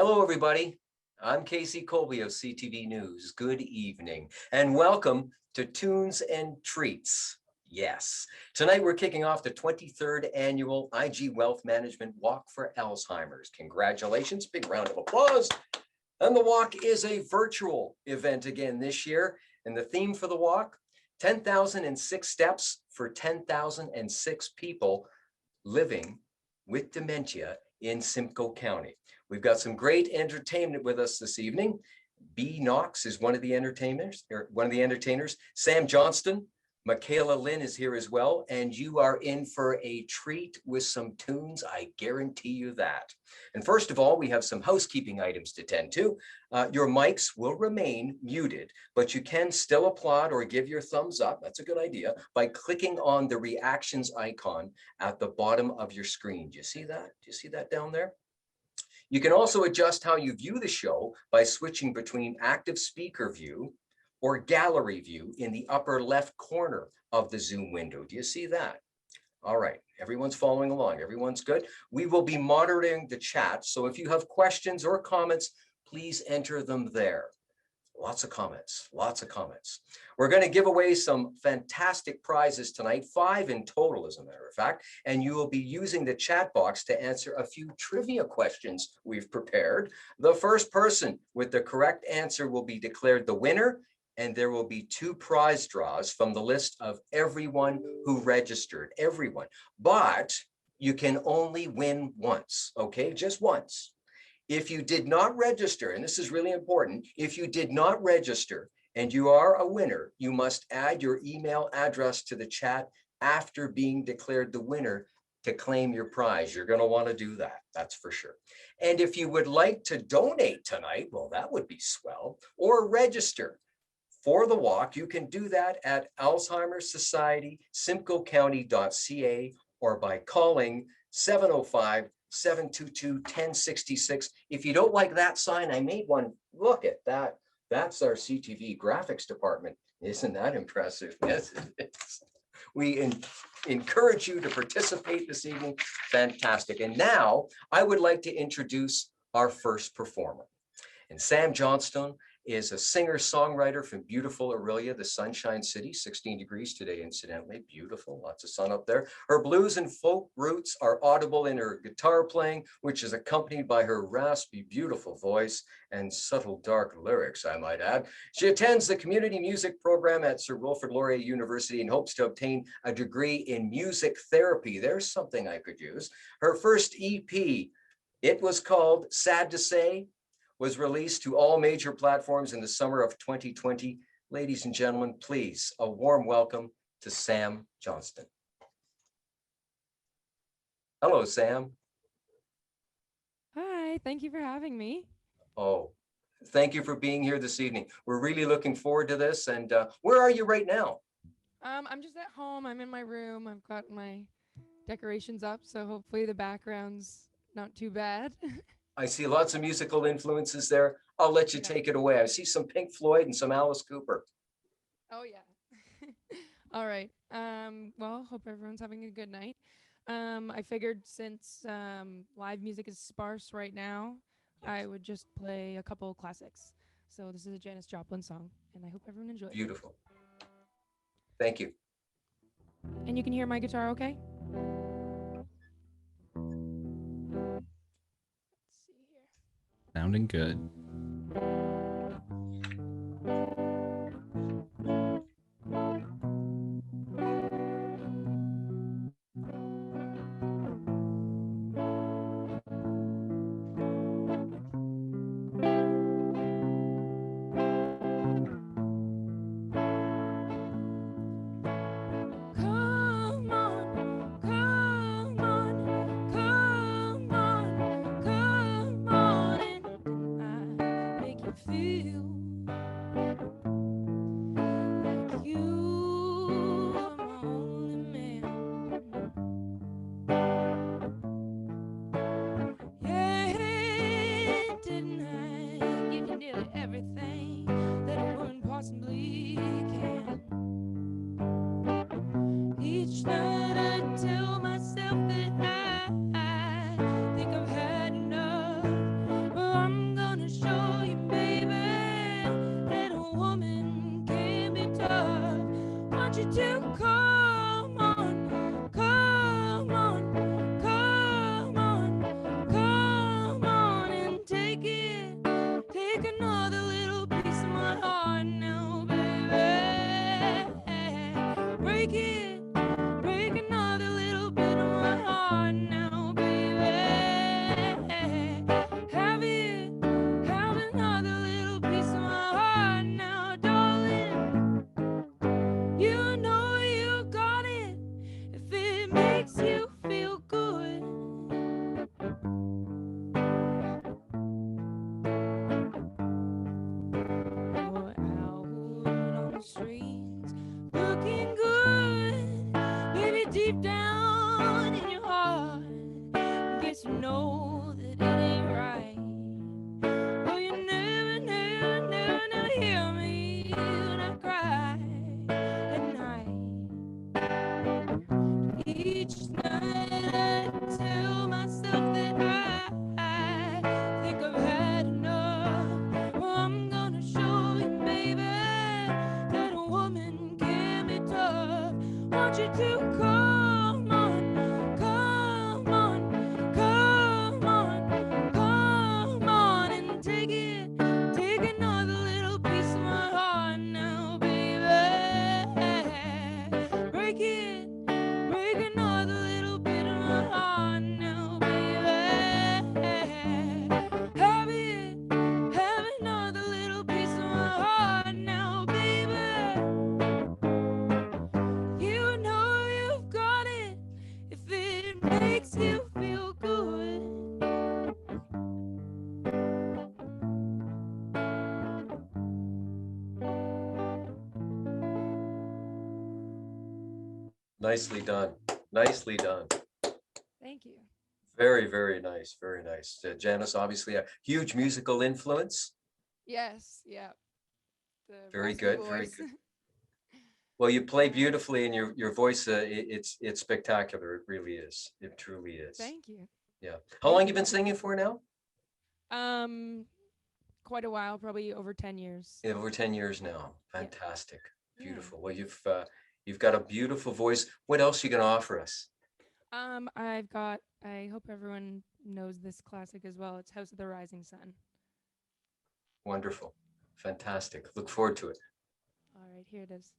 Hello, everybody. I'm Casey Colby of CTV News. Good evening and welcome to Tunes and Treats. Yes, tonight we're kicking off the 23rd annual IG Wealth Management Walk for Alzheimer's. Congratulations, big round of applause. And the walk is a virtual event again this year. And the theme for the walk, 10,006 steps for 10,006 people living with dementia in Simcoe County. We've got some great entertainment with us this evening. B.Knox is one of the entertainers. Sam Johnston, Makayla Lynn is here as well, and you are in for a treat with some tunes, I guarantee you that. And first of all, we have some housekeeping items to tend to. Your mics will remain muted, but you can still applaud or give your thumbs up, that's a good idea, by clicking on the reactions icon at the bottom of your screen. Do you see that? Do you see that down there? You can also adjust how you view the show by switching between active speaker view or gallery view in the upper left corner of the Zoom window. Do you see that? All right, everyone's following along, everyone's good. We will be monitoring the chat, so if you have questions or comments, please enter them there. Lots of comments, lots of comments. We're going to give away some fantastic prizes tonight, 5 in total, as a matter of fact, and you will be using the chat box to answer a few trivia questions we've prepared. The first person with the correct answer will be declared the winner, and there will be 2 prize draws from the list of everyone who registered, everyone. But you can only win once, okay? Just once. If you did not register, and this is really important, if you did not register and you are a winner, you must add your email address to the chat after being declared the winner to claim your prize. You're going to want to do that, that's for sure. And if you would like to donate tonight, well, that would be swell, or register for the walk, you can do that at Alzheimer's Society, simcoecounty.ca, or by calling 705-722-1066. If you don't like that sign, I made one. Look at that. That's our CTV graphics department. Isn't that impressive? Yes, it is. We encourage you to participate this evening. Fantastic. And now I would like to introduce our first performer. And Sam Johnstone is a singer-songwriter from beautiful Aurelia, the Sunshine City, 16 degrees today, incidentally, beautiful, lots of sun up there. Her blues and folk roots are audible in her guitar playing, which is accompanied by her raspy, beautiful voice and subtle, dark lyrics, I might add. She attends the community music program at Sir Wilfrid Laurier University and hopes to obtain a degree in music therapy. There's something I could use. Her first EP, it was called Sad to Say, was released to all major platforms in the summer of 2020. Ladies and gentlemen, please, a warm welcome to Sam Johnston. Hello, Sam. Hi, thank you for having me. Oh, thank you for being here this evening. We're really looking forward to this. And where are you right now? I'm just at home. I'm in my room. I've got my decorations up, so hopefully the background's not too bad. I see lots of musical influences there. I'll let you take it away. I see some Pink Floyd and some Alice Cooper. Oh, yeah. All right. Well, hope everyone's having a good night. I figured since live music is sparse right now, I would just play a couple classics. So this is a Janice Joplin song, and I hope everyone enjoys. Beautiful. Thank you. And you can hear my guitar okay? Sounding good. come on, come on, come on, come on and take it. Take another little piece of my heart now, baby. Break it, break another little bit of my heart now, baby. Have it, have another little piece of my heart now, darling. You know you got it if it makes you feel good. You're out on the streets looking good, baby, deep down in your heart. Guess you know that it ain't right. Oh, you never, never, never, never hear me when I cry at night. Each night I tell myself that I think I've had enough. Well, I'm gonna show you, baby, that a woman can be tough. Want you to come on, come on, come on, come on and take it. Take another little piece of my heart now, baby. Break it. Break another little bit of my heart now, baby. Have it, have another little piece of my heart now, baby. You know you've got it if it makes you feel good. Nicely done. Nicely done. Thank you. Very, very nice. Very nice. Janice, obviously a huge musical influence. Yes, yeah. The Very raspy good. Very voice. good. Well, you play beautifully, and your voice, it's spectacular. It really is. It truly is. Thank you. Yeah. How long you been singing for now? Quite a while, probably over 10 years. Yeah, over 10 years now. Yeah. Fantastic. Yeah. Beautiful. Well, you've got a beautiful voice. What else you gonna offer us? I hope everyone knows this classic as well. It's House of the Rising Sun. Wonderful. Fantastic. Look forward to it. All right, here it is.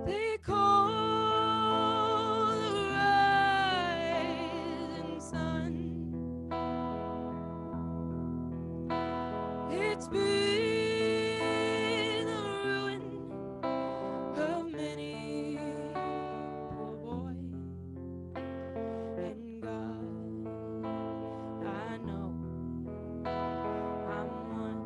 They call the rising sun. It's been the ruin of many poor boy. And God, I know I'm one.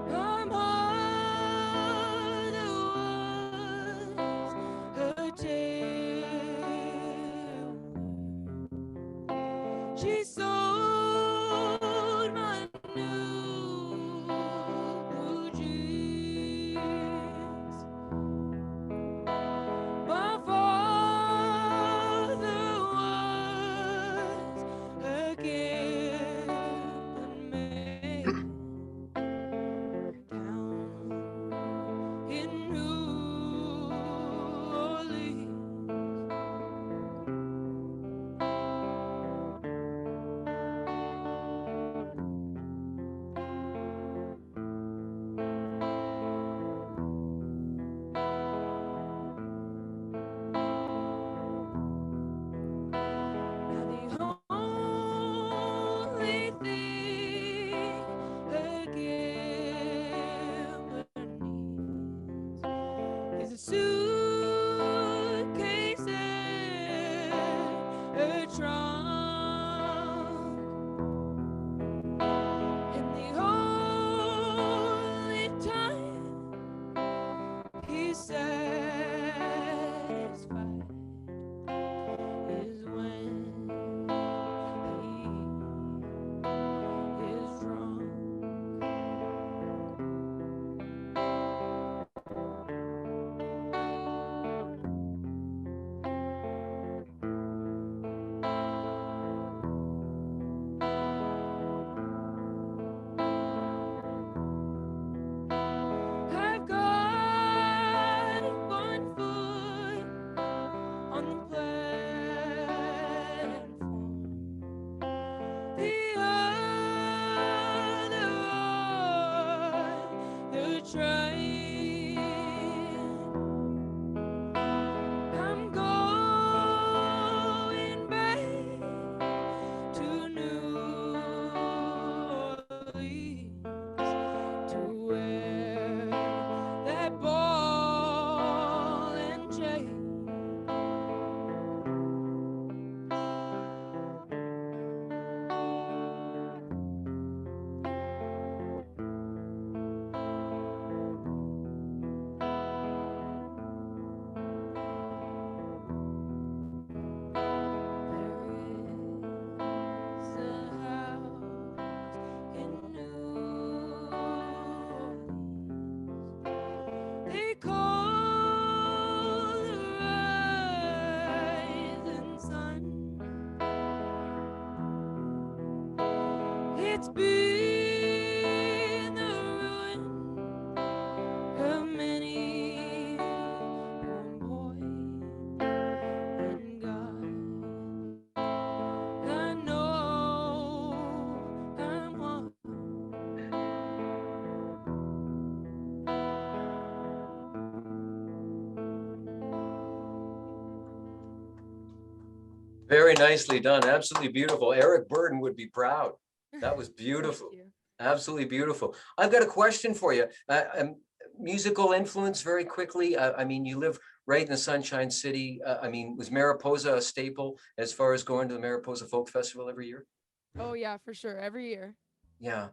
My mother was a tailor. She sewed my new blue jeans. My father was a gambling man down in New Orleans. It's been the ruin of many one boy and God. I know I'm one. Very nicely done. Absolutely beautiful. Eric Burden would be proud. That was beautiful. Thank you. Absolutely beautiful. I've got a question for you. Musical influence very quickly. I mean, you live right in the Sunshine City. I mean, was Mariposa a staple as far as going to the Mariposa Folk Festival every year? Oh yeah, for sure. Every year. Yeah,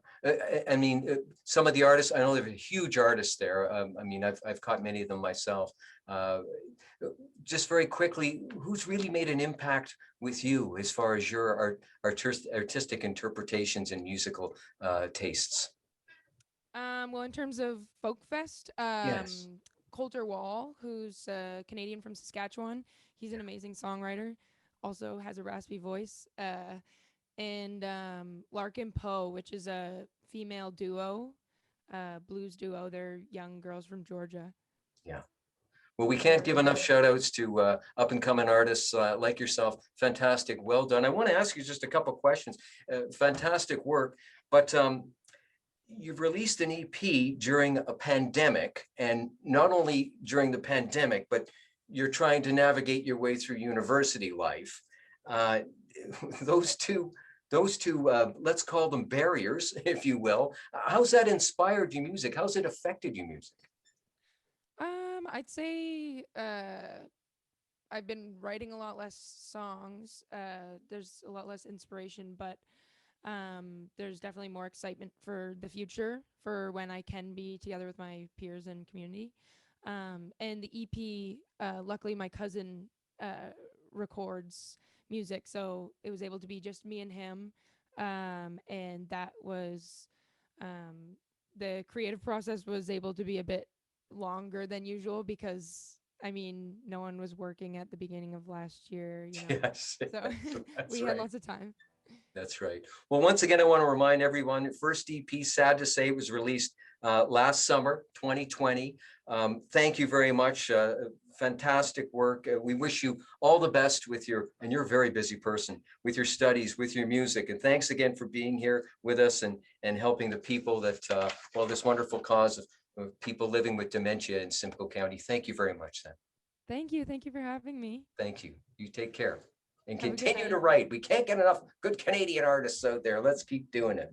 I mean, some of the artists, I know there are huge artists there. I mean, I've caught many of them myself. Uh, just very quickly, who's really made an impact with you as far as your artistic interpretations and musical tastes? Well, in terms of Folk Fest, Yes. Coulter Wall, who's Canadian from Saskatchewan, he's an amazing songwriter, also has a raspy voice. And Larkin Poe, which is a female duo, blues duo. They're young girls from Georgia. Yeah. Well, we They're can't give really enough good. shout outs to up and coming artists like yourself. Fantastic. Well done. I want to ask you just a couple questions. Fantastic work. But you've released an EP during a pandemic, and not only during the pandemic, but you're trying to navigate your way through university life. Uh, those two, let's call them barriers, if you will. How's that inspired your music? How's it affected your music? I'd say I've been writing a lot less songs. There's a lot less inspiration, but there's definitely more excitement for the future, for when I can be together with my peers and community. And the EP, luckily, my cousin records music, so it was able to be just me and him. And that was the creative process was able to be a bit longer than usual because I mean, no one was working at the beginning of last year, Yes, So that's we had right. lots of time. That's right. Well, once again, I want to remind everyone, first EP, sad to say, was released last summer, 2020. Thank you very much. Fantastic work. We wish you all the best with and you're a very busy person, with your studies, with your music. And thanks again for being here with us and helping the people that, well, this wonderful cause of people living with dementia in Simcoe County. Thank you very much, then. Thank you. Thank you for having me. Thank you. You take care and Have a good continue to night. write. We can't get enough good Canadian artists out there. Let's keep doing it.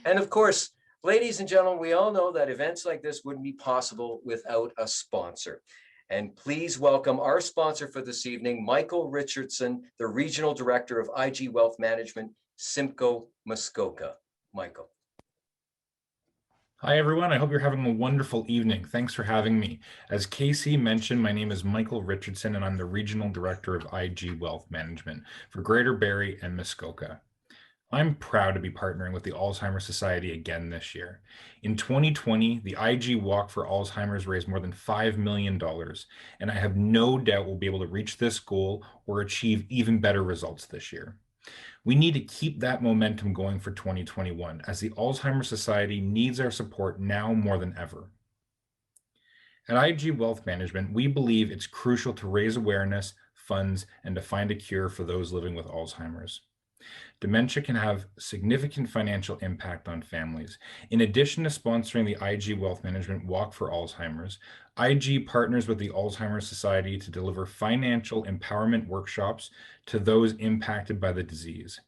And of course, ladies and gentlemen, we all know that events like this wouldn't be possible without a sponsor. And please welcome our sponsor for this evening, Michael Richardson, the Regional Director of IG Wealth Management, Simcoe Muskoka. Michael. Hi, everyone. I hope you're having a wonderful evening. Thanks for having me. As Casey mentioned, my name is Michael Richardson, and I'm the Regional Director of IG Wealth Management for Greater Barrie and Muskoka. I'm proud to be partnering with the Alzheimer's Society again this year. In 2020, the IG Walk for Alzheimer's raised more than $5 million, and I have no doubt we'll be able to reach this goal or achieve even better results this year. We need to keep that momentum going for 2021, as the Alzheimer's Society needs our support now more than ever. At IG Wealth Management, we believe it's crucial to raise awareness, funds, and to find a cure for those living with Alzheimer's. Dementia can have significant financial impact on families. In addition to sponsoring the IG Wealth Management Walk for Alzheimer's, IG partners with the Alzheimer's Society to deliver financial empowerment workshops to those impacted by the disease.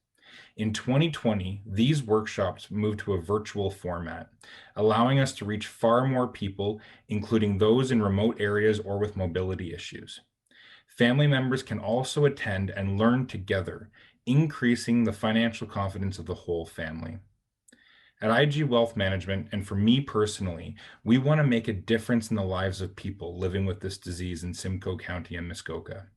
In 2020, these workshops moved to a virtual format, allowing us to reach far more people, including those in remote areas or with mobility issues. Family members can also attend and learn together, increasing the financial confidence of the whole family. At IG Wealth Management, and for me personally, we want to make a difference in the lives of people living with this disease in Simcoe County and Muskoka.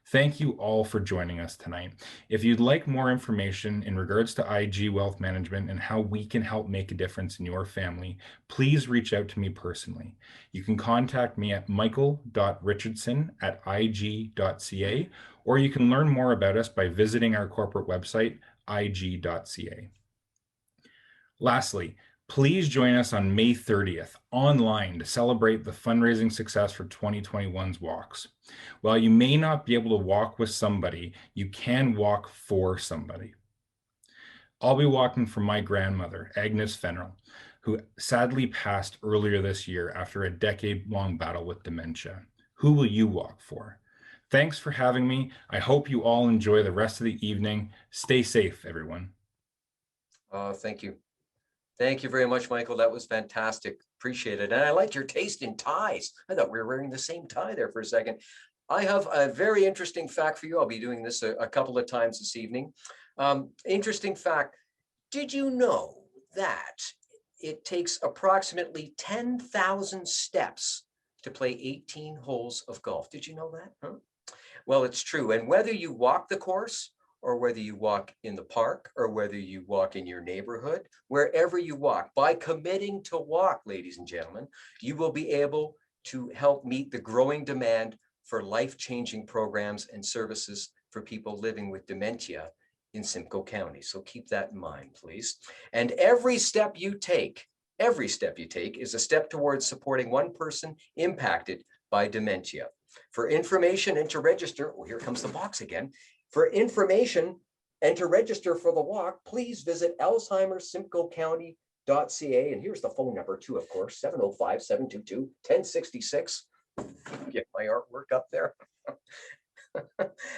Thank you all for joining us tonight. If you'd like more information in regards to IG Wealth Management and how we can help make a difference in your family, please reach out to me personally. You can contact me at michael.richardson@ig.ca, or you can learn more about us by visiting our corporate website, ig.ca. Lastly, please join us on May 30th online to celebrate the fundraising success for 2021's walks. While you may not be able to walk with somebody, you can walk for somebody. I'll be walking for my grandmother, Agnes Fenrell, who sadly passed earlier this year after a decade-long battle with dementia. Who will you walk for? Thanks for having me. I hope you all enjoy the rest of the evening. Stay safe, everyone. Thank you. Thank you very much, Michael. That was fantastic. Appreciate it. And I like your taste in ties. I thought we were wearing the same tie there for a second. I have a very interesting fact for you. I'll be doing this a couple of times this evening. Interesting fact. Did you know that it takes approximately 10,000 steps to play 18 holes of golf? Did you know that? Huh? Well, it's true. And whether you walk the course or whether you walk in the park or whether you walk in your neighborhood, wherever you walk, by committing to walk, ladies and gentlemen, you will be able to help meet the growing demand for life-changing programs and services for people living with dementia in Simcoe County. So keep that in mind, please. And every step you take is a step towards supporting one person impacted by dementia. For information and to register, oh, here comes the box again. For information and to register for the walk, please visit alzheimersimcoecounty.ca. And here's the phone number too, of course, 705-722-1066. Get my artwork up there.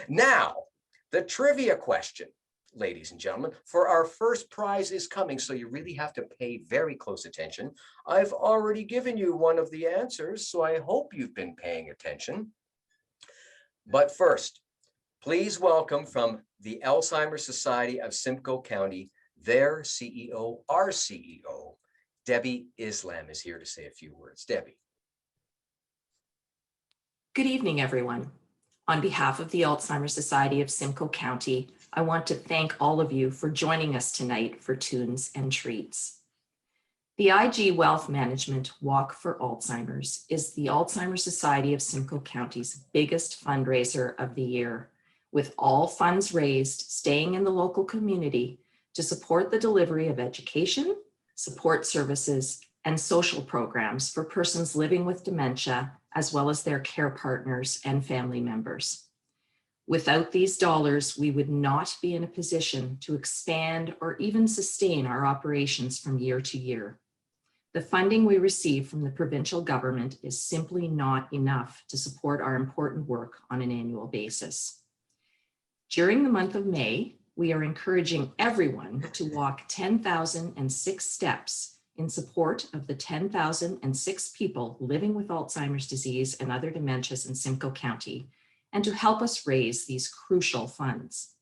Now, the trivia question, ladies and gentlemen, for our first prize is coming, so you really have to pay very close attention. I've already given you one of the answers, so I hope you've been paying attention. But first, please welcome from the Alzheimer's Society of Simcoe County, their CEO, our CEO, Debbie Islam is here to say a few words. Debbie. Good evening, everyone. On behalf of the Alzheimer's Society of Simcoe County, I want to thank all of you for joining us tonight for Tunes and Treats. The IG Wealth Management Walk for Alzheimer's is the Alzheimer's Society of Simcoe County's biggest fundraiser of the year, with all funds raised staying in the local community to support the delivery of education, support services, and social programs for persons living with dementia, as well as their care partners and family members. Without these dollars, we would not be in a position to expand or even sustain our operations from year to year. The funding we receive from the provincial government is simply not enough to support our important work on an annual basis. During the month of May, we are encouraging everyone to walk 10,006 steps in support of the 10,006 people living with Alzheimer's disease and other dementias in Simcoe County, and to help us raise these crucial funds.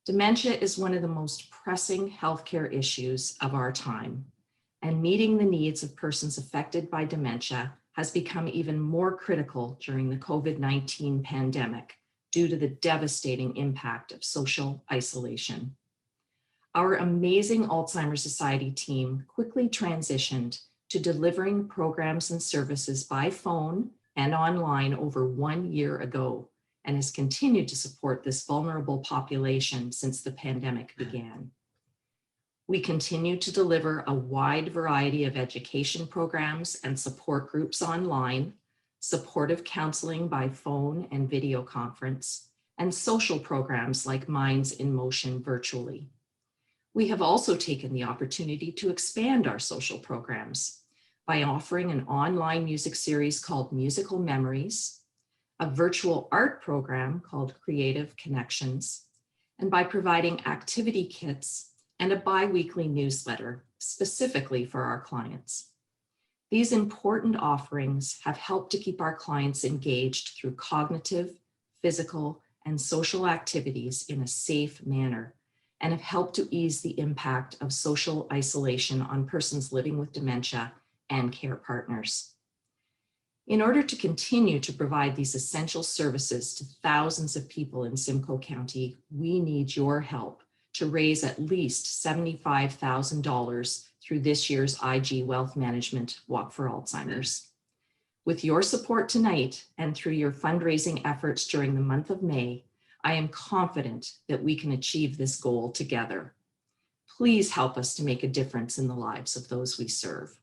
Dementia is one of the most pressing healthcare issues of our time, and meeting the needs of persons affected by dementia has become even more critical during the COVID-19 pandemic due to the devastating impact of social isolation. Our amazing Alzheimer's Society team quickly transitioned to delivering programs and services by phone and online over 1 year ago, and has continued to support this vulnerable population since the pandemic began. We continue to deliver a wide variety of education programs and support groups online, supportive counseling by phone and video conference, and social programs like Minds in Motion virtually. We have also taken the opportunity to expand our social programs by offering an online music series called Musical Memories, a virtual art program called Creative Connections, and by providing activity kits and a bi-weekly newsletter specifically for our clients. These important offerings have helped to keep our clients engaged through cognitive, physical, and social activities in a safe manner, and have helped to ease the impact of social isolation on persons living with dementia and care partners. In order to continue to provide these essential services to thousands of people in Simcoe County, we need your help to raise at least $75,000 through this year's IG Wealth Management Walk for Alzheimer's. With your support tonight and through your fundraising efforts during the month of May, I am confident that we can achieve this goal together. Please help us to make a difference in the lives of those we serve.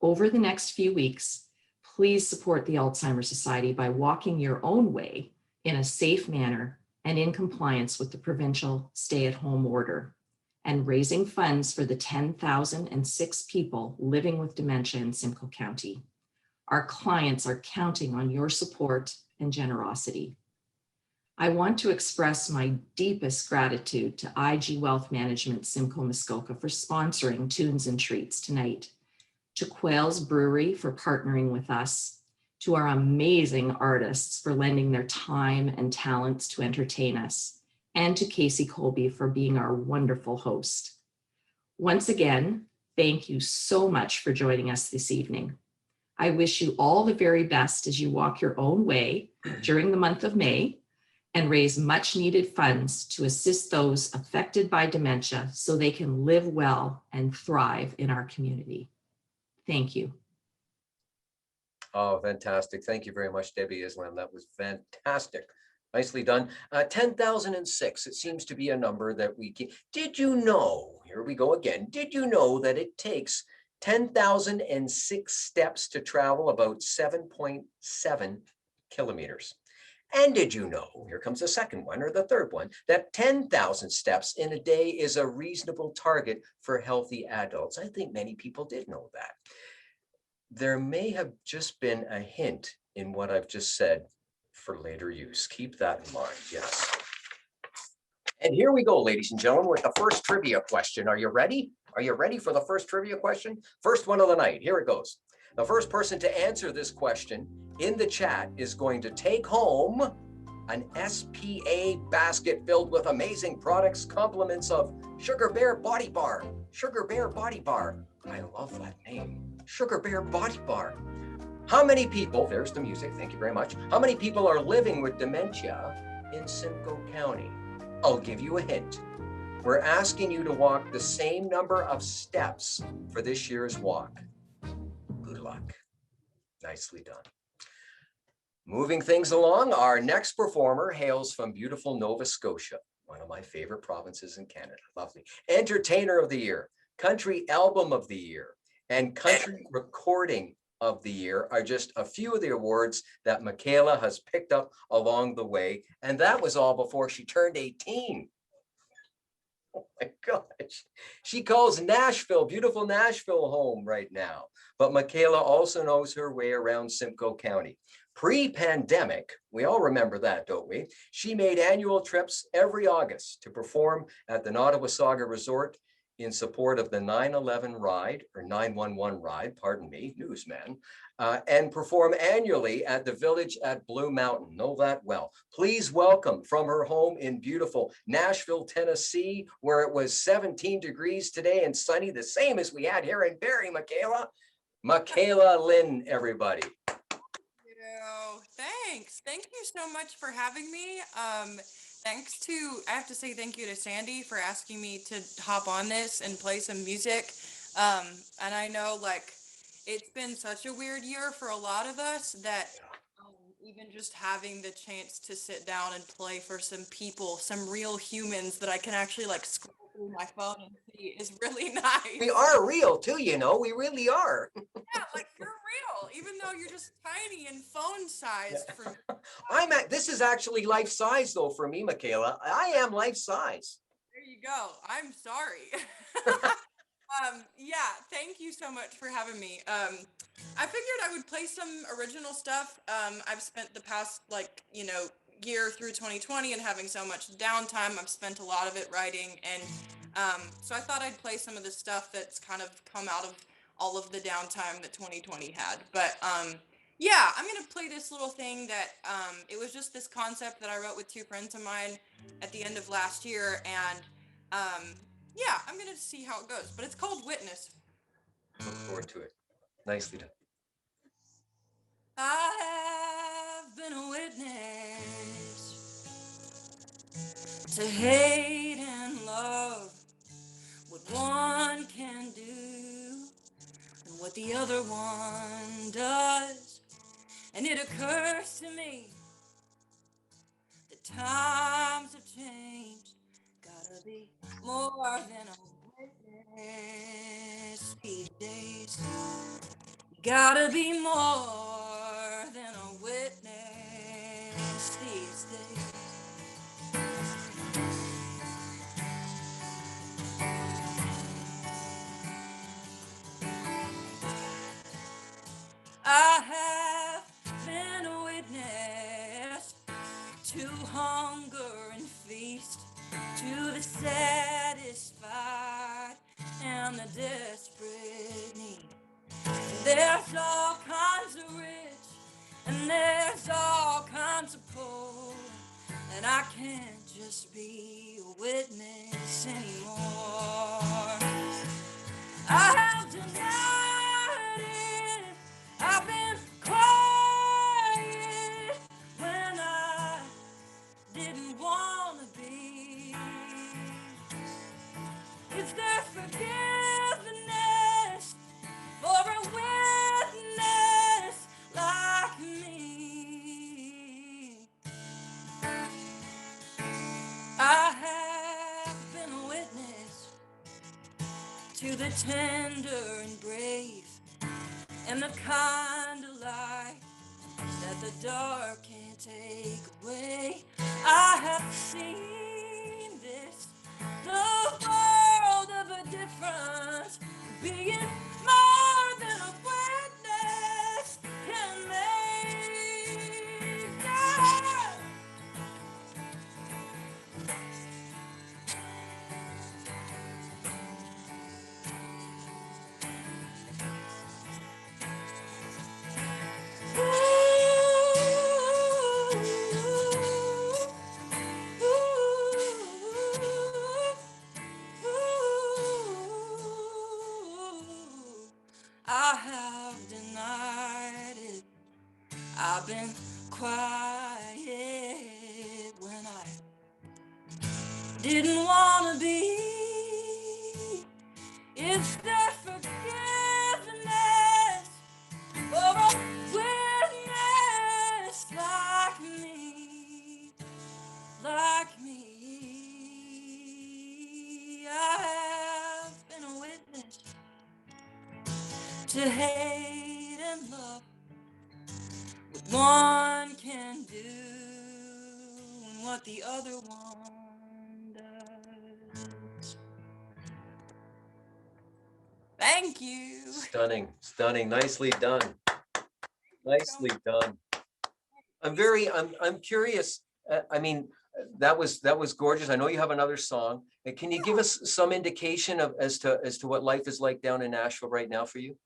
Over the next few weeks, please support the Alzheimer Society by walking your own way in a safe manner and in compliance with the provincial stay-at-home order, and raising funds for the 10,006 people living with dementia in Simcoe County. Our clients are counting on your support and generosity. I want to express my deepest gratitude to IG Wealth Management Simcoe Muskoka for sponsoring Tunes and Treats tonight, to Quail's Brewery for partnering with us, to our amazing artists for lending their time and talents to entertain us, and to Casey Colby for being our wonderful host. Once again, thank you so much for joining us this evening. I wish you all the very best as you walk your own way during the month of May and raise much needed funds to assist those affected by dementia so they can live well and thrive in our community. Thank you. Oh, fantastic. Thank you very much, Debbie Islam. That was fantastic. Nicely done. 10,006, it seems to be a number that we can. Did you know, here we go again, did you know that it takes 10,006 steps to travel about 7.7 kilometers? And did you know, here comes the second one or the third one, that 10,000 steps in a day is a reasonable target for healthy adults? I think many people did know that. There may have just been a hint in what I've just said for later use. Keep that in mind, yes. And here we go, ladies and gentlemen, with the first trivia question. Are you ready? Are you ready for the first trivia question? First one of the night, here it goes. The first person to answer this question in the chat is going to take home an SPA basket filled with amazing products, compliments of Sugar Bear Body Bar. Sugar Bear Body Bar. I love that name. Sugar Bear Body Bar. How many people, there's the music, thank you very much. How many people are living with dementia in Simcoe County? I'll give you a hint. We're asking you to walk the same number of steps for this year's walk. Good luck. Nicely done. Moving things along, our next performer hails from beautiful Nova Scotia, one of my favorite provinces in Canada. Lovely. Entertainer of the Year, Country Album of the Year, and Country Recording of the Year are just a few of the awards that Makayla has picked up along the way. And that was all before she turned 18. Oh my gosh. She calls Nashville, beautiful Nashville, home right now. But Makayla also knows her way around Simcoe County. Pre-pandemic, we all remember that, don't we? She made annual trips every August to perform at the Nottawasaga Resort in support of the 9/11 ride, or 9/11 ride, pardon me, newsman, and perform annually at the Village at Blue Mountain. Know that well. Please welcome from her home in beautiful Nashville, Tennessee, where it was 17 degrees today and sunny, the same as we had here in Barrie, Makayla Lynn, everybody. Thanks. Thank you so much for having me. I have to say thank you to Sandy for asking me to hop on this and play some music. And I know it's been such a weird year for a lot of us that even just having the chance to sit down and play for some people, some real humans that I can actually scroll through my phone and see is really nice. We are real too, you know, we really are. Yeah, you're real, even though you're just tiny and phone sized for me. This is actually life size though for me, Makayla. I am life size. There you go. I'm sorry. Yeah, thank you so much for having me. I figured I would play some original stuff. I've spent the past year through 2020 and having so much downtime. I've spent a lot of it writing, and so I thought I'd play some of the stuff that's kind of come out of all of the downtime that 2020 had. But yeah, I'm gonna play this little thing that it was just this concept that I wrote with two friends of mine at the end of last year, and yeah, I'm gonna see how it goes. But it's called Witness. Look forward to it. Nicely done. I've been a witness to hate and love, what one can do and what the other one does. And it occurs to me that times have changed. God Gotta be more than a witness these days. Gotta be more than a witness these days. I have been a witness to hunger and feast, to the satisfied and the desperate need. There's all kinds of rich and there's all kinds of poor, and I can't just be a witness anymore. I have denied it. I've been quiet when I didn't want to be. Is there forgiveness for a witness like me? I have been a witness to the tender and brave, and the kind of light that the dark can't take away. I have seen this, the world of a difference, being more than a witness can make. Yeah. I have denied it. I've been quiet when I didn't want to be. Is there forgiveness for a witness like me? Like me, I have been a witness to hate and love, what one can do and what the other one does. Thank you. Stunning, stunning, nicely done, nicely done. I'm curious. I mean, that was gorgeous. I know you have another song. Can you give us some indication of as to what life is like down in Nashville right now for you?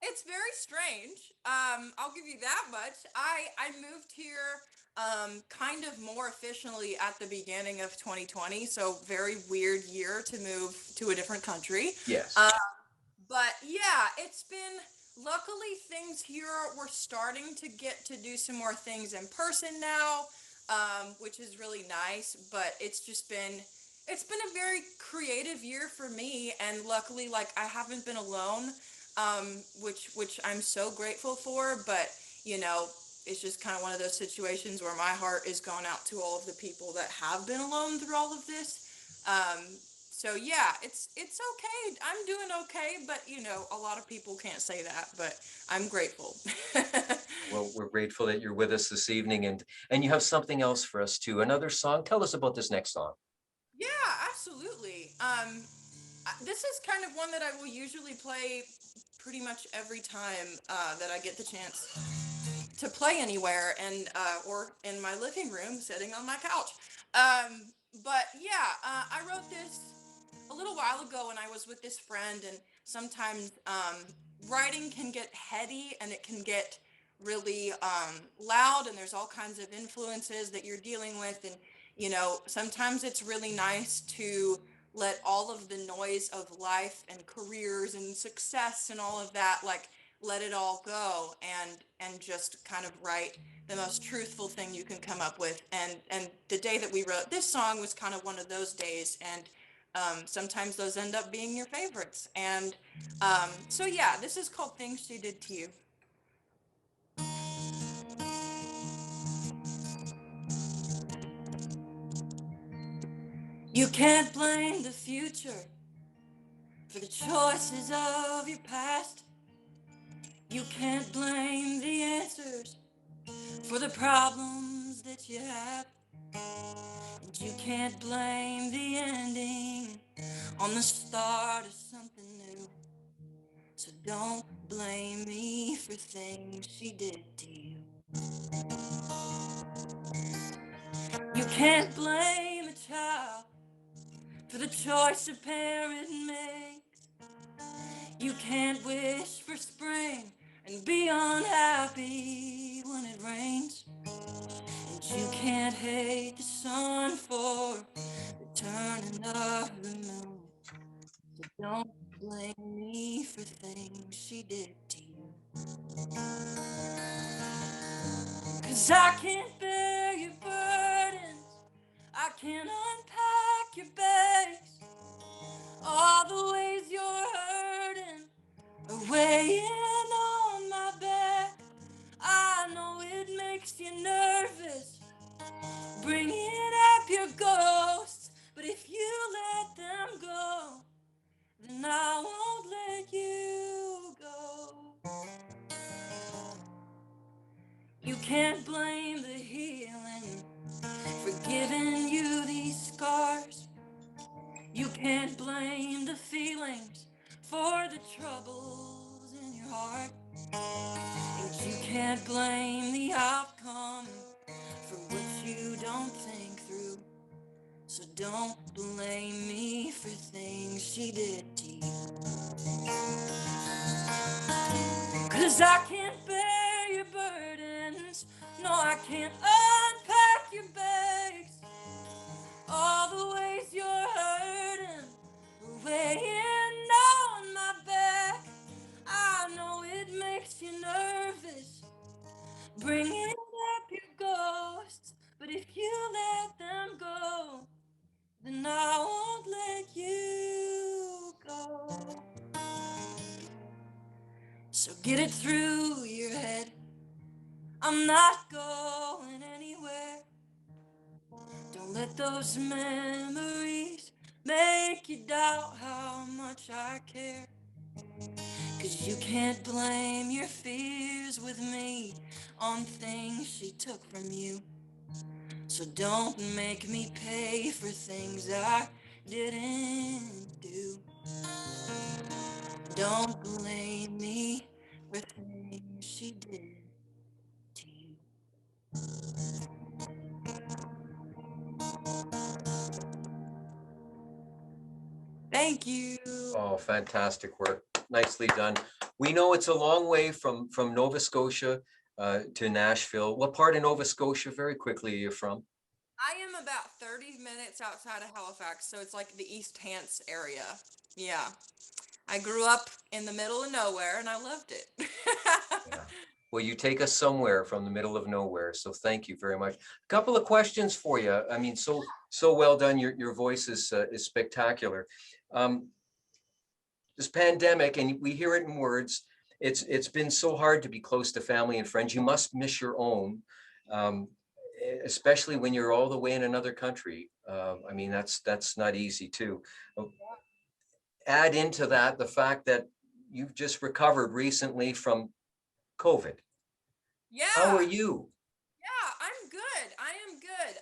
It's very strange. I'll give you that much. I moved here kind of more officially at the beginning of 2020, so very weird year to move to a different country. Yes. But yeah, it's been, luckily things here, we're starting to get to do some more things in person now, which is really nice, but it's been a very creative year for me, and luckily, like, I haven't been alone, which I'm so grateful for, but, you know, it's just kind of one of those situations where my heart is going out to all of the people that have been alone through all of this. So yeah, it's okay. I'm doing okay, but you know, a lot of people can't say that, but I'm grateful. Well, we're grateful that you're with us this evening, and you have something else for us too. Another song. Tell us about this next song. Yeah, absolutely. This is kind of one that I will usually play pretty much every time that I get the chance to play anywhere, and or in my living room, sitting on my couch. But yeah, I wrote this a little while ago when I was with this friend, and sometimes writing can get heady and it can get really loud, and there's all kinds of influences that you're dealing with, and you know, sometimes it's really nice to let all of the noise of life and careers and success and all of that, like, let it all go and just kind of write the most truthful thing you can come up with. And the day that we wrote this song was kind of one of those days, and sometimes those end up being your favorites. And so yeah, this is called Things She Did to You. You can't blame the future for the choices of your past. You can't blame the answers for the problems that you have. And you can't blame the ending on the start of something new. So don't blame me for things she did to you. You can't blame a child for the choice a parent makes. You can't wish for spring and be unhappy when it rains. And you can't hate the sun for the turning of the moon. So don't blame me for things she did to you. 'Cause I can't bear your burdens, I can't unpack your bags. All the ways you're hurting are weighing on my back. I know it makes you nervous, bringing up your ghosts. But if you let them go, then I won't let you go. You can't blame the healing for giving you these scars. You can't blame the feelings for the troubles in your heart. And you can't blame the outcome for what you don't think through. So don't blame me for things she did to you. 'Cause I can't bear your burdens, no, I can't unpack your bags. All the ways you're hurting are weighing on my back. I know it makes you nervous, bringing up your ghosts. But if you let them go, then I won't let you go. So get it through your head, I'm not going anywhere. Don't let those memories make you doubt how much I care. 'Cause you can't blame your fears with me on things she took from you. So don't make me pay for things I didn't do. Don't blame me for things she did to you. Thank you. Oh, fantastic work. Nicely done. We know it's a long way from Nova Scotia to Nashville. What part of Nova Scotia, very quickly, are you from? I am about 30 minutes outside of Halifax, so it's like the East Hants area. Yeah. I grew up in the middle of nowhere and I loved it. Yeah. Well, you take us somewhere from the middle of nowhere, so thank you very much. A couple of questions for you. I mean, so well done. Your voice is spectacular. This pandemic, and we hear it in words, it's been so hard to be close to family and friends. You must miss your own, um, especially when you're all the way in another country. I mean, that's not easy too. Add into that the fact that you've just recovered recently from COVID. Yeah. How are you? Yeah, I'm good. I am good.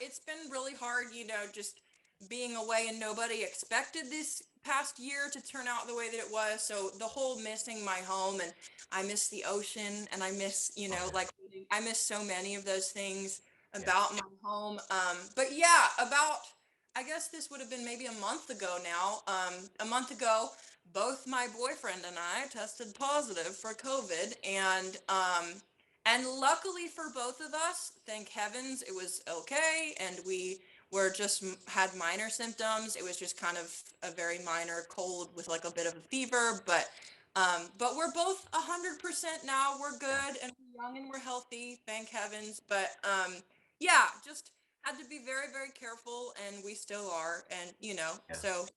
It's been really hard, just being away, and nobody expected this past year to turn out the way that it was. So the whole missing my home, and I miss the ocean, and I miss, like I miss so many of those things about my home. But yeah, I guess this would have been maybe a month ago now. A month ago, both my boyfriend and I tested positive for COVID, and luckily for both of us, thank heavens, it was okay. And we were just had minor symptoms. It was just kind of a very minor cold with like a bit of a fever. But we're both 100% now. We're good and we're young and we're healthy, thank heavens. But yeah, just had to be very, very careful, and we still are. And so.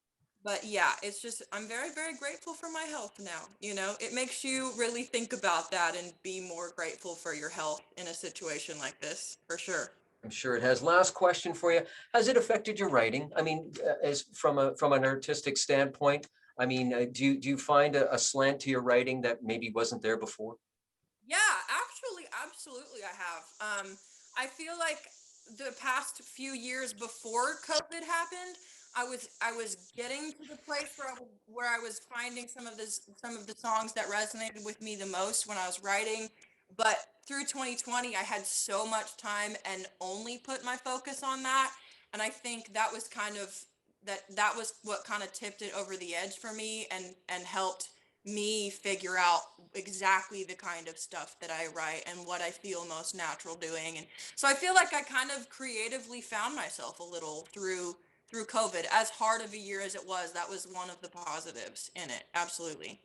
But yeah, it's just, I'm very, very grateful for my health now. It makes you really think about that and be more grateful for your health in a situation like this, for sure. I'm sure it has. Last question for you. Has it affected your writing? I mean, as from an artistic standpoint, I mean, do you find a slant to your writing that maybe wasn't there before? Yeah, actually, absolutely, I have. I feel like the past few years before COVID happened, I was getting to the place where I was finding some of the songs that resonated with me the most when I was writing. But through 2020, I had so much time and only put my focus on that, and I think that was that was what kind of tipped it over the edge for me and helped me figure out exactly the kind of stuff that I write and what I feel most natural doing. And so I feel like I kind of creatively found myself a little through COVID. As hard of a year as it was, that was one of the positives in it. Absolutely.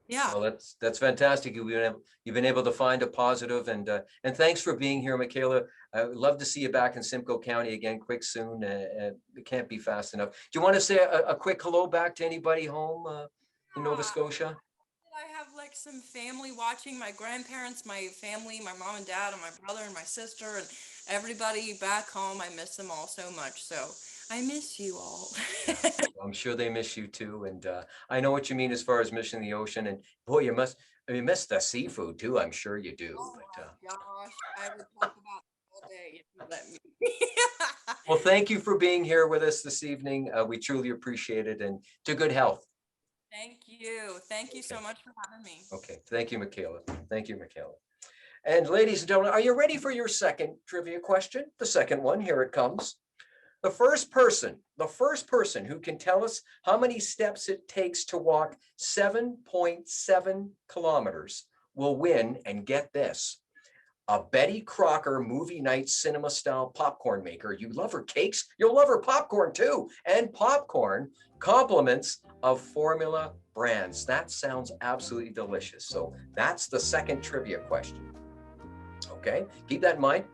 Yeah. Well, that's fantastic. You've been able to find a positive, and thanks for being here, Makayla. I would love to see you back in Simcoe County again quick soon. It can't be fast enough. Do you want to say a quick hello back to anybody home in Nova Scotia? I have like some family watching, my grandparents, my family, my mom and dad, and my brother and my sister, and everybody back home. I miss them all so much. So I miss you all. I'm sure they miss you too. And I know what you mean as far as missing the ocean. And boy, you miss the seafood too. I'm sure you do. Oh But, my gosh, I would talk about it all day if you let me. well, thank you for being here with us this evening. We truly appreciate it, and to good health. Thank you. Thank you so much for having me. Okay. Thank you, Makayla. Thank you, Makayla. And ladies and gentlemen, are you ready for your second trivia question? The second one, here it comes. The first person who can tell us how many steps it takes to walk 7.7 kilometers will win, and get this, a Betty Crocker movie night cinema style popcorn maker. You love her cakes, you'll love her popcorn too. And popcorn compliments of Formula brands. That sounds absolutely delicious. So that's the second trivia question. Okay, keep that in mind.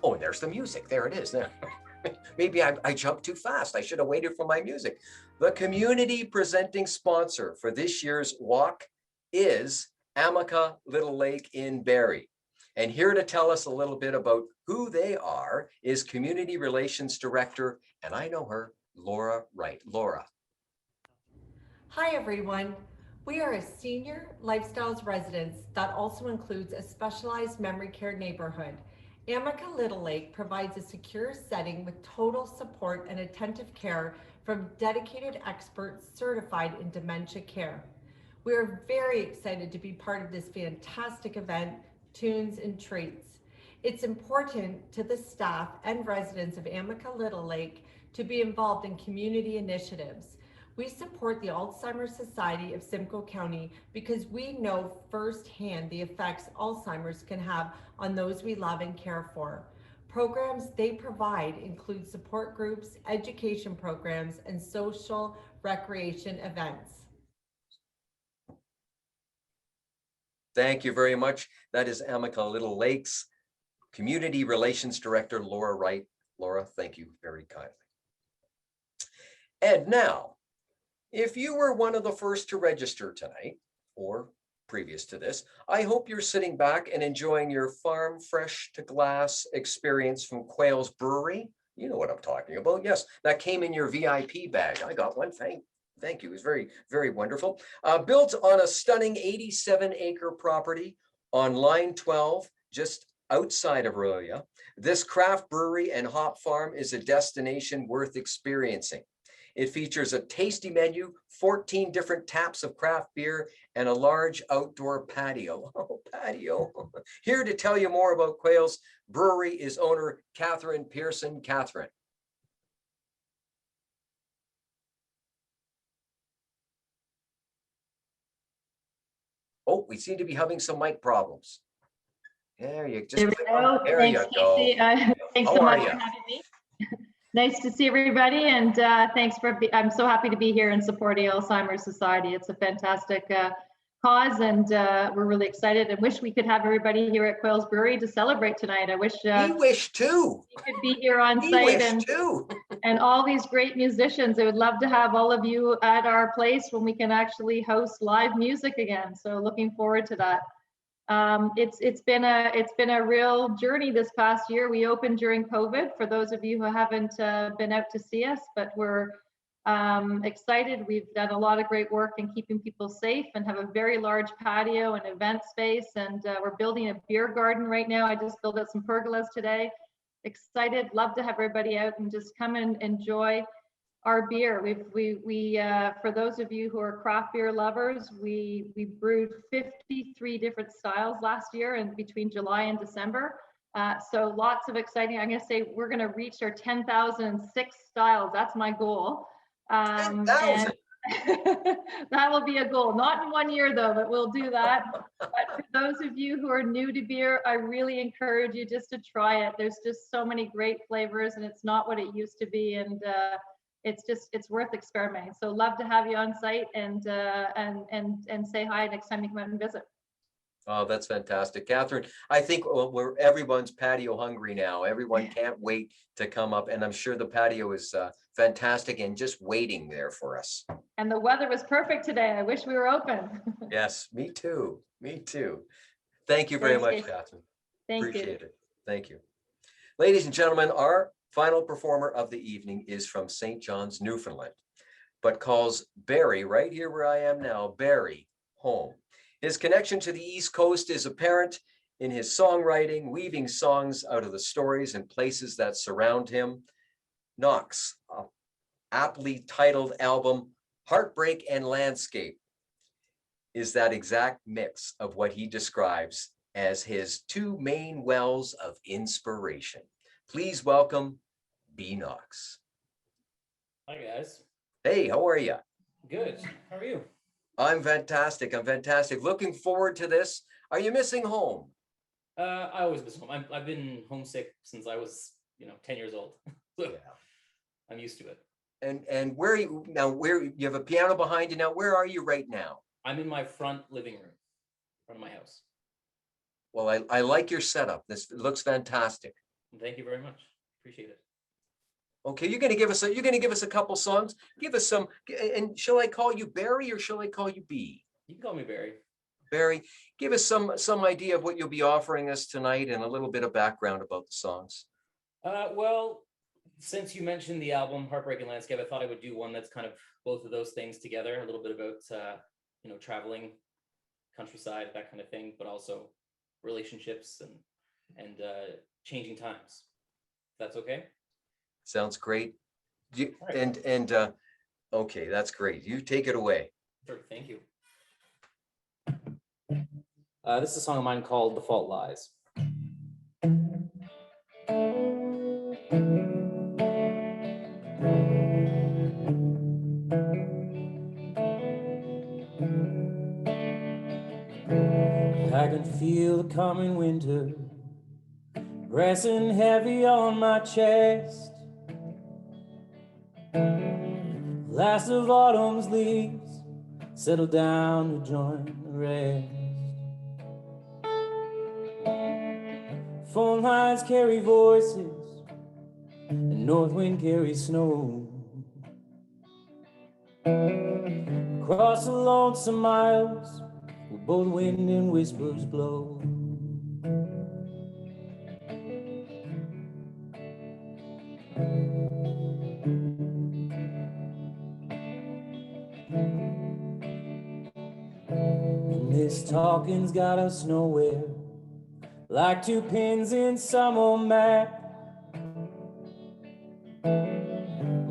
Oh, and there's the music. There it is there. Maybe I jumped too fast. I should have waited for my music. The community presenting sponsor for this year's walk is Amica Little Lake in Barrie. And here to tell us a little bit about who they are is Community Relations Director, and I know her, Laura Wright. Laura. Hi, everyone. We are a senior lifestyles residence that also includes a specialized memory care neighborhood. Amica Little Lake provides a secure setting with total support and attentive care from dedicated experts certified in dementia care. We are very excited to be part of this fantastic event, Tunes and Treats. It's important to the staff and residents of Amica Little Lake to be involved in community initiatives. We support the Alzheimer Society of Simcoe County because we know firsthand the effects Alzheimer's can have on those we love and care for. Programs they provide include support groups, education programs, and social recreation events. Thank you very much. That is Amica Little Lakes Community Relations Director, Laura Wright. Laura, thank you very kindly. And now, if you were one of the first to register tonight, or previous to this, I hope you're sitting back and enjoying your farm fresh to glass experience from Quayle's Brewery. You know what I'm talking about. Yes, that came in your VIP bag. I got one. Thank you. It was very, very wonderful. Built on a stunning 87-acre property on Line 12, just outside of Aurelia, this craft brewery and hop farm is a destination worth experiencing. It features a tasty menu, 14 different taps of craft beer, and a large outdoor patio. Oh, patio. Here to tell you more about Quayle's Brewery is owner Katherine Pearson. Katherine. Oh, we seem to be having some mic problems. There you just. There we go. There Thanks, you go. Casey. Thanks How so are much you? for having me. Nice to see everybody, and thanks for. I'm so happy to be here and supporting Alzheimer's Society. It's a fantastic cause, and we're really excited. And wish we could have everybody here at Quayle's Brewery to celebrate tonight. I wish. We wish too. We could be here on We site wish and too. and all these great musicians. I would love to have all of you at our place when we can actually host live music again. So looking forward to that. It's been a real journey this past year. We opened during COVID for those of you who haven't been out to see us, but we're excited. We've done a lot of great work in keeping people safe and have a very large patio and event space. And we're building a beer garden right now. I just built out some pergolas today. Excited, love to have everybody out and just come and enjoy our beer. For those of you who are craft beer lovers, we brewed 53 different styles last year and between July and December. So lots of exciting. I'm going to say we're going to reach our 10,006 styles. That's my goal. 10,000. That will be a goal. Not in 1 year though, but we'll do that. But for those of you who are new to beer, I really encourage you just to try it. There's just so many great flavors, and it's not what it used to be. And it's worth experimenting. So love to have you on site and say hi next time you come out and visit. Oh, that's fantastic. Katherine, I think everyone's patio hungry now. Everyone can't wait to come up, and I'm sure the patio is fantastic and just waiting there for us. And the weather was perfect today. I wish we were open. Yes, me too. Me too. Thank you very Thanks, much, Casey. Katherine. Thank you. Appreciate it. Thank you. Ladies and gentlemen, our final performer of the evening is from St. John's, Newfoundland, but calls Barrie, right here where I am now, Barrie, home. His connection to the East Coast is apparent in his songwriting, weaving songs out of the stories and places that surround him. Knox, aptly titled album, Heartbreak and Landscape, is that exact mix of what he describes as his two main wells of inspiration. Please welcome B.Knox. Hi guys. Hey, how are you? Good. How are you? I'm fantastic. I'm fantastic. Looking forward to this. Are you missing home? I always miss home. I've been homesick since I was, 10 years old. So Yeah. I'm used to it. And where are you now? Where you have a piano behind you now? Where are you right now? I'm in my front living room, front of my house. Well, I like your setup. This looks fantastic. Thank you very much. Appreciate it. Okay, you're gonna give us a couple songs. Give us some. And shall I call you Barrie or shall I call you B? You can call me Barrie. Barrie, give us some idea of what you'll be offering us tonight and a little bit of background about the songs. Well, since you mentioned the album Heartbreak and Landscape, I thought I would do one that's kind of both of those things together. A little bit about traveling, countryside, that kind of thing, but also relationships and changing times. That's okay. Sounds great. Right. Okay, that's great. You take it away. Sure. Thank you. This is a song of mine called "The Fault Lies." I can feel the coming winter pressing heavy on my chest. Last of autumn's leaves settle down to join the rest. Phone lines carry voices, and north wind carries snow. Across the lonesome miles, where both wind and whispers blow. And this talking's got us nowhere, like two pins in some old map,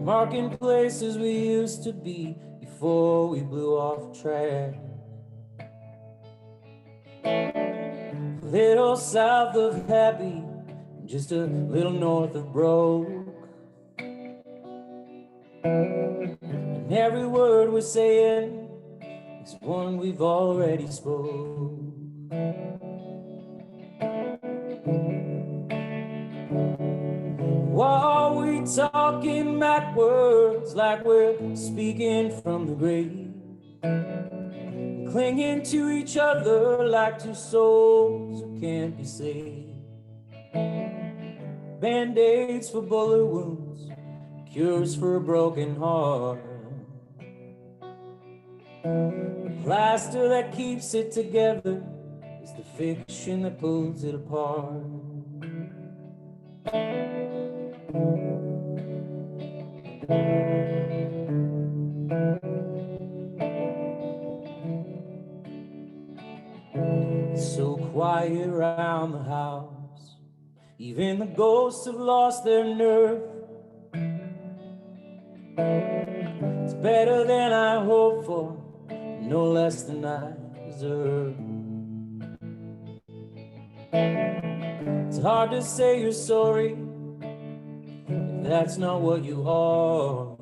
marking places we used to be before we blew off track. A little south of happy, just a little north of broke, and every word we're saying is one we've already spoke. Why are we talking backwards like we're speaking from the grave, clinging to each other like two souls who can't be saved? Band-aids for bullet wounds, cures for a broken heart, the plaster that keeps it together is is the fiction that pulls it apart. It's so quiet around the house, even the ghosts have lost their nerve. It's better than I hoped for, no less than I deserve. It's hard to say you're sorry if that's not what you are.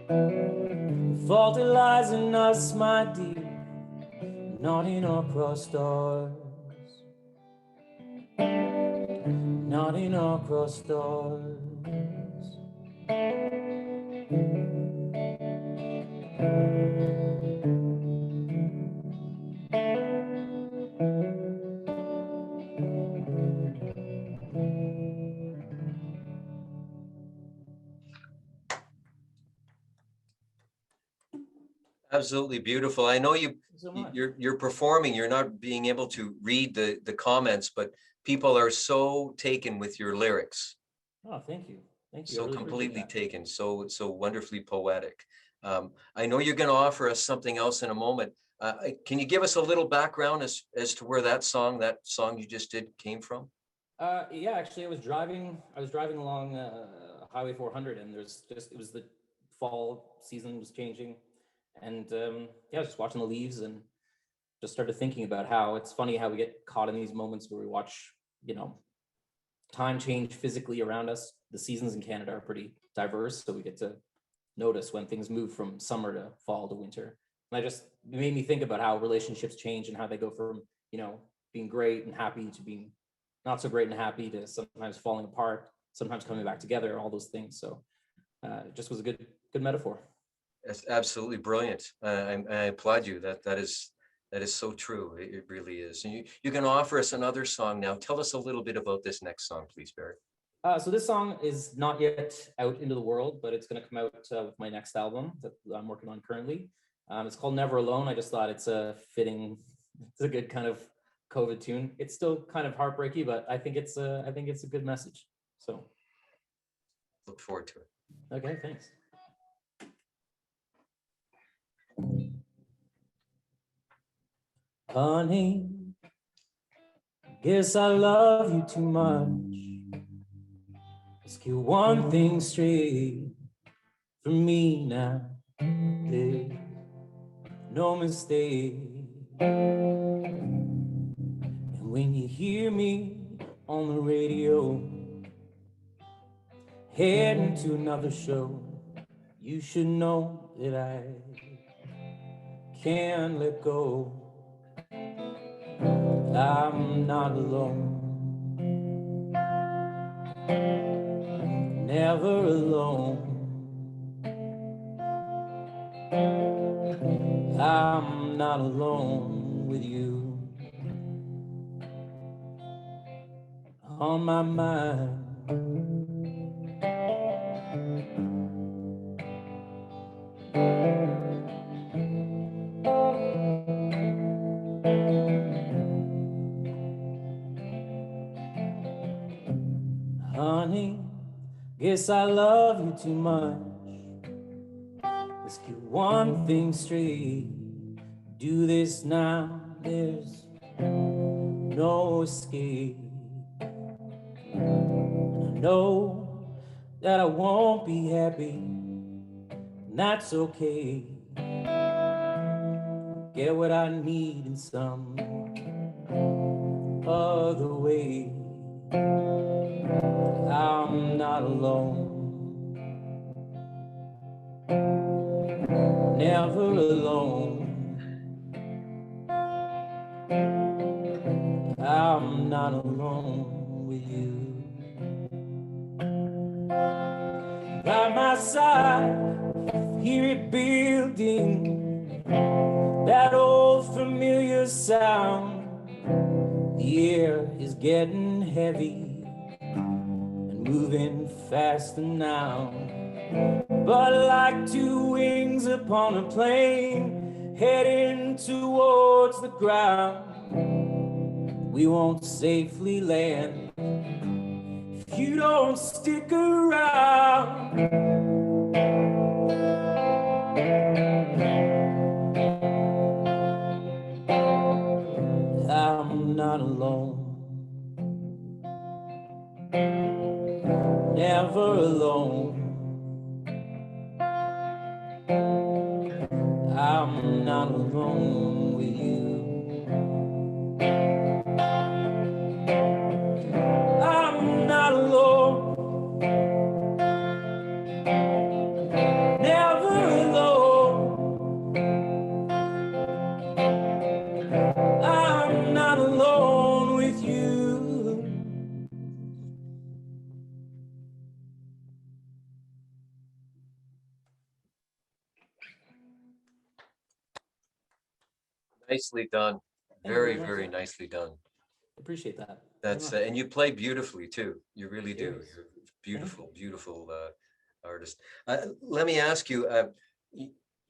The fault it lies in us, my dear, not in our cross stars, not in our cross stars. Absolutely beautiful. I know you're performing, you're not being able to read the comments, but people are so taken with your lyrics. Oh, thank you. Thank you. So really completely appreciate taken, so wonderfully poetic. I know you're going to offer us something else in a moment. Can you give us a little background as to where that song you just did came from? Yeah, actually, I was driving along Highway 400, and it was the fall season was changing, and yeah, I was just watching the leaves and just started thinking about how it's funny how we get caught in these moments where we watch, time change physically around us. The seasons in Canada are pretty diverse, so we get to notice when things move from summer to fall to winter. And it made me think about how relationships change and how they go from, being great and happy to being not so great and happy to sometimes falling apart, sometimes coming back together, all those things. So it just was a good metaphor. That's absolutely brilliant. I applaud you. That is so true. It really is. And you can offer us another song now. Tell us a little bit about this next song, please, Barry. So this song is not yet out into the world, but it's going to come out with my next album that I'm working on currently. It's called Never Alone. I just thought it's a good kind of COVID tune. It's still kind of heartbreaky, but I think it's a good message. So look forward to it. Okay, thanks. Honey, guess I love you too much. Let's get one thing straight for me now. There's no mistake. And when you hear me on the radio, heading to another show, you should know that I can't let go. I'm not alone, never alone. I'm not alone with you on my mind. Honey, guess I love you too much. Let's get one thing straight. Do this now, there's no escape. And I know that I won't be happy, and that's okay. Get what I need in some other way. I'm not alone, never alone. I'm not alone with you. By my side, hear it building, that old familiar sound. The air is getting heavy and moving faster now. But like two wings upon a plane, heading towards the ground. We won't safely land if you don't stick around. I'm not alone, never alone. I'm not alone with you. I'm not alone, never alone. I'm not alone with you. Nicely done. Thank you Very, very much. very nicely done. Appreciate that. That's very much. and you play beautifully too. You really do. Cheers. You're beautiful, beautiful artist. Let me ask you,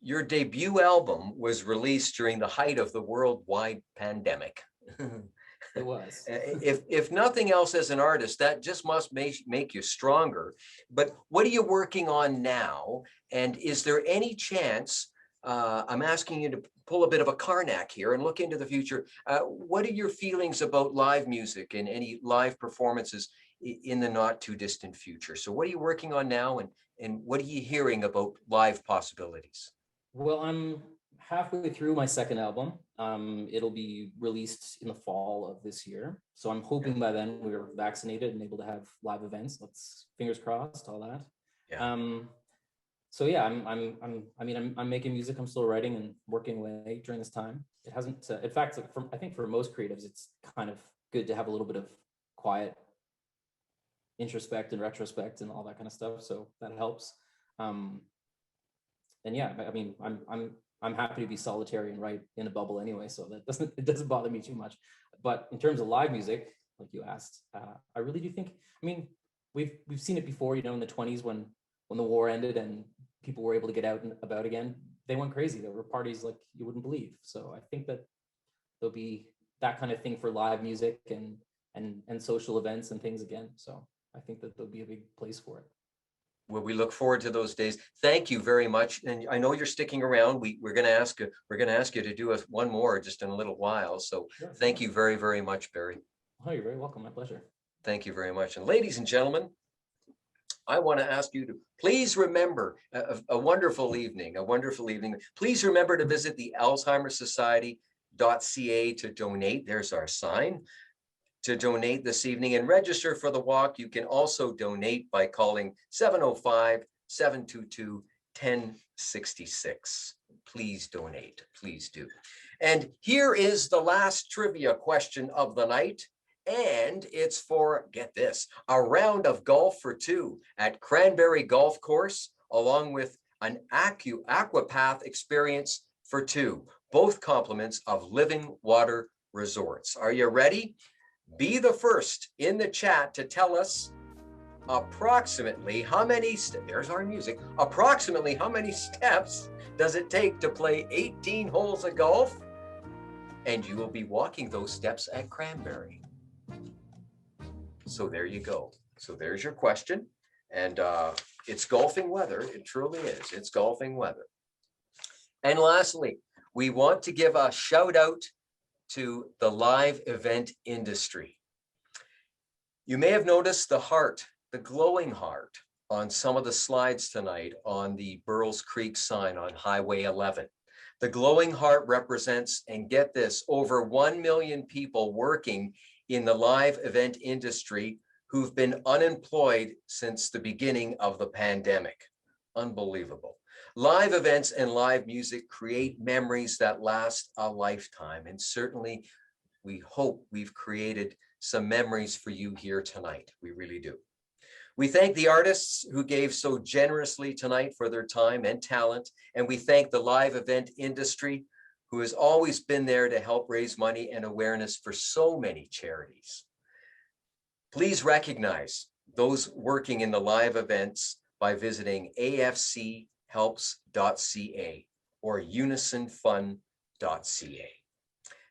your debut album was released during the height of the worldwide pandemic. It was. If nothing else, as an artist, that just must make you stronger. But what are you working on now? And is there any chance, I'm asking you to pull a bit of a Karnak here and look into the future. What are your feelings about live music and any live performances in the not too distant future? So what are you working on now, and what are you hearing about live possibilities? Well, I'm halfway through my second album. It'll be released in the fall of this year. So I'm hoping by then we're vaccinated and able to have live events. Let's fingers crossed, all that. Yeah. So yeah, I'm making music. I'm still writing and working away during this time. It hasn't, in fact, I think for most creatives, it's kind of good to have a little bit of quiet, introspect and retrospect and all that kind of stuff. So that helps. And yeah, I mean, I'm happy to be solitary and write in a bubble anyway, so it doesn't bother me too much. But in terms of live music, like you asked, I really do think, I mean, we've seen it before, you know, in the 1920s when the war ended and people were able to get out and about again. They went crazy. There were parties like you wouldn't believe. So I think that there'll be that kind of thing for live music and social events and things again. So I think that there'll be a big place for it. Well, we look forward to those days. Thank you very much. And I know you're sticking around. We're going to ask you to do one more just in a little while. So Sure. Thank you very, very much, Barry. Oh, you're very welcome. My pleasure. Thank you very much. And ladies and gentlemen, I want to ask you to please remember a wonderful evening, Please remember to visit the Alzheimer Society.ca to donate. There's our sign. To donate this evening and register for the walk. You can also donate by calling 705-722-1066. Please donate, please do. And here is the last trivia question of the night. And it's for, get this, a round of golf for two at Cranberry Golf Course, along with an aquapath experience for two, both compliments of Living Water Resorts. Are you ready? Be the first in the chat to tell us approximately how many, there's our music, approximately how many steps does it take to play 18 holes of golf? And you will be walking those steps at Cranberry. So there you go. So there's your question. And it's golfing weather. It truly is. It's golfing weather. And lastly, we want to give a shout out to the live event industry. You may have noticed the heart, the glowing heart on some of the slides tonight on the Burles Creek sign on Highway 11. The glowing heart represents, and get this, over 1 million people working in the live event industry who've been unemployed since the beginning of the pandemic. Unbelievable. Live events and live music create memories that last a lifetime. And certainly we hope we've created some memories for you here tonight. We really do. We thank the artists who gave so generously tonight for their time and talent. And we thank the live event industry who has always been there to help raise money and awareness for so many charities. Please recognize those working in the live events by visiting afchelps.ca. or unisonfun.ca.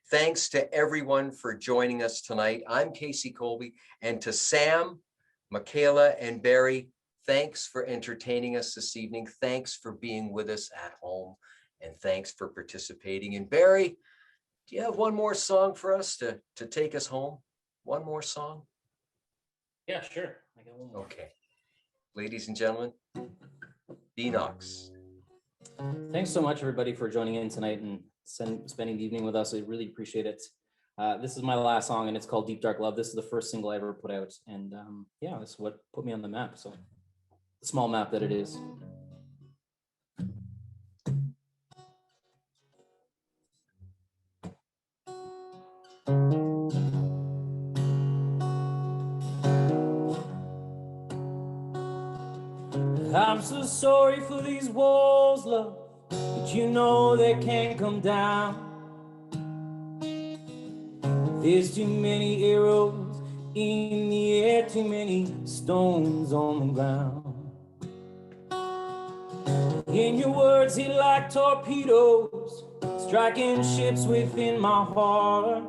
Thanks to everyone for joining us tonight. I'm Casey Colby, and to Sam, Makayla, and Barry, thanks for entertaining us this evening. Thanks for being with us at home, and thanks for participating. And Barry, do you have one more song for us to take us home? One more song? Yeah, sure. I got one more. Okay. Ladies and gentlemen, B.Knox. Thanks so much, everybody, for joining in tonight and spending the evening with us. I really appreciate it. This is my last song, and it's called Deep Dark Love. This is the first single I ever put out. And yeah, this is what put me on the map. So the small map that it is. I'm so sorry for these walls, love, but you know they can't come down. There's too many arrows in the air, too many stones on the ground. In your words hit like torpedoes, striking ships within my heart.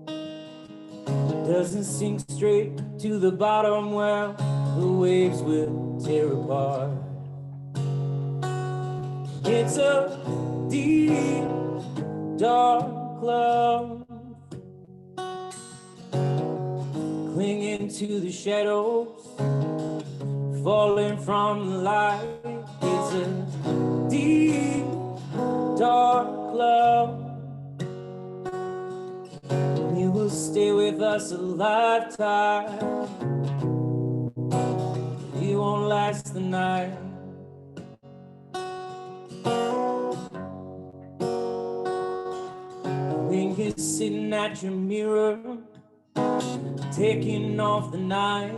It doesn't sink straight to the bottom, well, the waves will tear apart. It's a deep, dark love, clinging to the shadows, falling from the light. It's a deep, dark love. You will stay with us a lifetime. You won't last the night. When you're sitting at your mirror, taking off the night,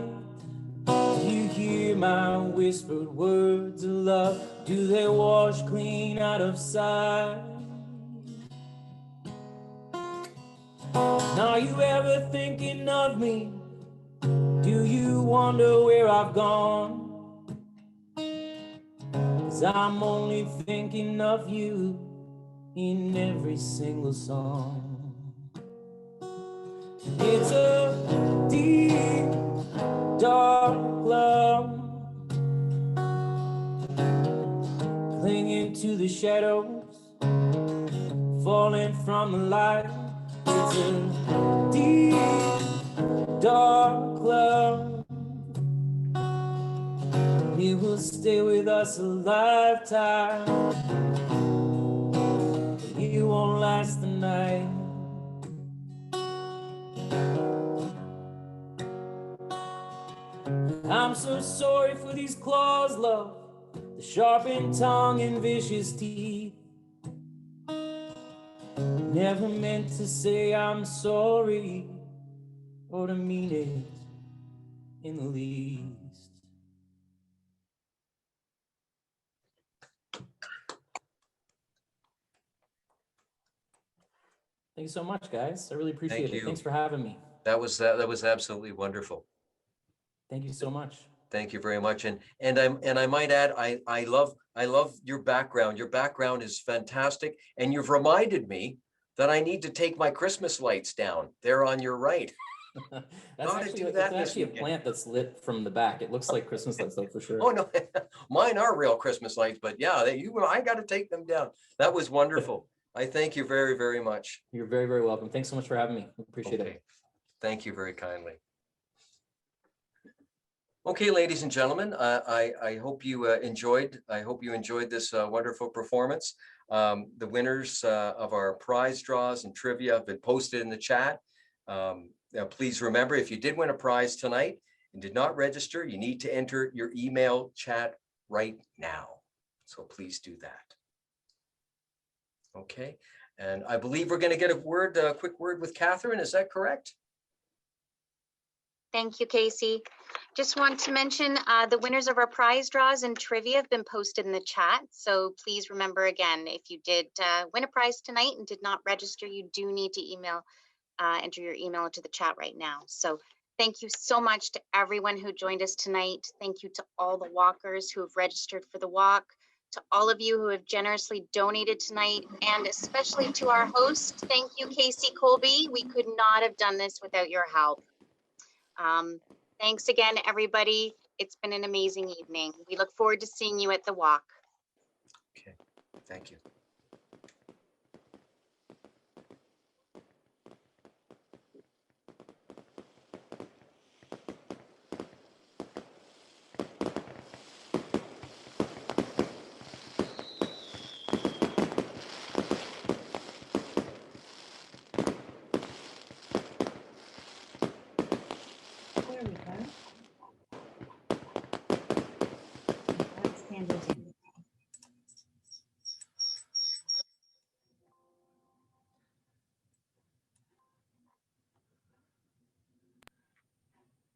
you hear my whispered words of love. Do they wash clean out of sight? Are you ever thinking of me? Do you wonder where I've gone? 'Cause I'm only thinking of you in every single song. It's a deep, dark love, clinging to the shadows, falling from the light. It's a deep, dark love. It will stay with us a lifetime. You won't last the night. I'm so sorry for these claws, love, the sharpened tongue and vicious teeth. Never meant to say I'm sorry or to mean it in the least. Thanks so much, guys. I really appreciate Thank it. you. Thanks for having me. That was absolutely wonderful. Thank you so much. Thank you very much. And I might add, I love your background. Your background is fantastic. And you've reminded me that I need to take my Christmas lights down. They're on your right. That's actually a plant that's lit from the back. It looks like Christmas lights though, for sure. Oh no, mine are real Christmas lights, but yeah, I got to take them down. That was wonderful. I thank you very, very much. You're very, very welcome. Thanks so much for having me. Appreciate it. Thank you very kindly. Okay, ladies and gentlemen, I hope you enjoyed. I hope you enjoyed this wonderful performance. The winners of our prize draws and trivia have been posted in the chat. Now, please remember, if you did win a prize tonight and did not register, you need to enter your email chat right now. So please do that. Okay, and I believe we're going to get a quick word with Katherine. Is that correct? Thank you, Casey. Just want to mention the winners of our prize draws and trivia have been posted in the chat. So please remember again, if you did win a prize tonight and did not register, you do need to enter your email into the chat right now. So thank you so much to everyone who joined us tonight. Thank you to all the walkers who have registered for the walk, to all of you who have generously donated tonight, and especially to our host. Thank you, Casey Colby. We could not have done this without your help. Thanks again, everybody. It's been an amazing evening. We look forward to seeing you at the walk. Okay, thank you.